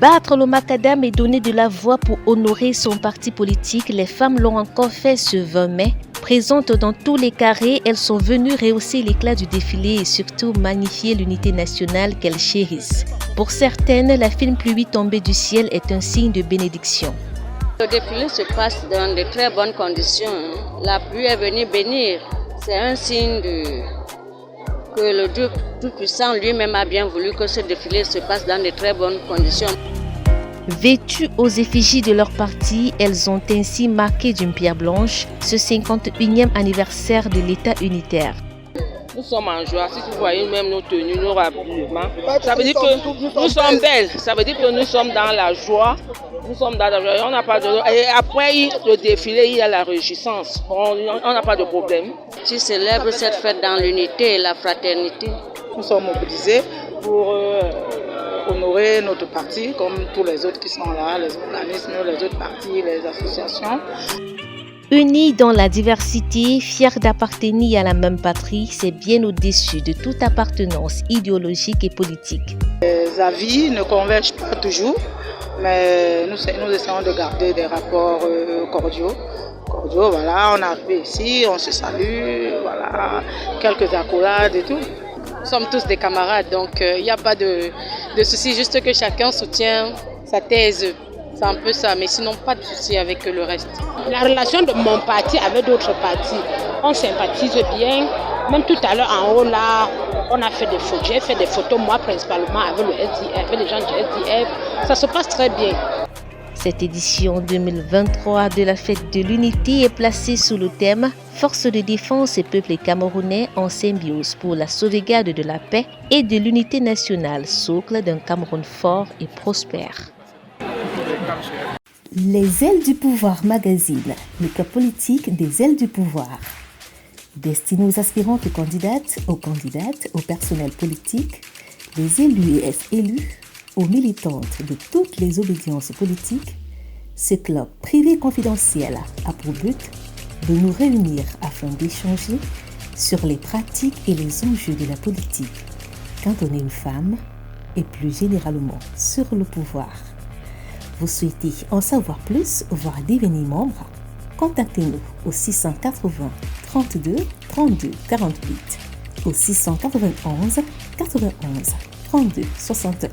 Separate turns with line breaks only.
Battre le macadam et donner de la voix pour honorer son parti politique, les femmes l'ont encore fait ce 20 mai. Présentes dans tous les carrés, elles sont venues rehausser l'éclat du défilé et surtout magnifier l'unité nationale qu'elles chérissent. Pour certaines, la fine pluie tombée du ciel est un signe de bénédiction.
Le défilé se passe dans de très bonnes conditions. La pluie est venue bénir. C'est un signe que le Dieu Tout-Puissant lui-même a bien voulu que ce défilé se passe dans de très bonnes conditions.
Vêtues aux effigies de leur parti, elles ont ainsi marqué d'une pierre blanche ce 51e anniversaire de l'État unitaire.
Nous sommes en joie, si vous voyez même nos tenues, nos habillements, ça veut dire que nous sommes belles, ça veut dire que nous sommes dans la joie, on n'a pas de... Et après le défilé, il y a la réjouissance, on n'a pas de problème.
Tu célèbres cette fête dans l'unité et la fraternité.
Nous sommes mobilisés pour honorer notre parti, comme tous les autres qui sont là, les organismes, les autres partis, les associations.
Unis dans la diversité, fiers d'appartenir à la même patrie, c'est bien au-dessus de toute appartenance idéologique et politique.
Les avis ne convergent pas toujours, mais nous essayons de garder des rapports cordiaux. Voilà, on est arrivé ici, on se salue, voilà, quelques accolades et tout.
Nous sommes tous des camarades, donc il n'y a pas de souci, juste que chacun soutient sa thèse. C'est un peu ça, mais sinon pas de souci avec le reste.
La relation de mon parti avec d'autres partis, on sympathise bien. Même tout à l'heure en haut là, on a fait des photos. J'ai fait des photos moi principalement avec le SDF, avec les gens du SDF. Ça se passe très bien.
Cette édition 2023 de la Fête de l'Unité est placée sous le thème « Force de défense et peuple camerounais en symbiose pour la sauvegarde de la paix et de l'unité nationale, socle d'un Cameroun fort et prospère ».
Les ailes du pouvoir magazine, le cas politique des ailes du pouvoir. Destiné aux aspirantes candidates, au personnel politique, les élus et ex-élus, aux militantes de toutes les obédiences politiques, ce club privé confidentiel a pour but de nous réunir afin d'échanger sur les pratiques et les enjeux de la politique quand on est une femme et plus généralement sur le pouvoir. Vous souhaitez en savoir plus, voire devenir membre? Contactez-nous au 680 32 32 48, au 691 91 32 61.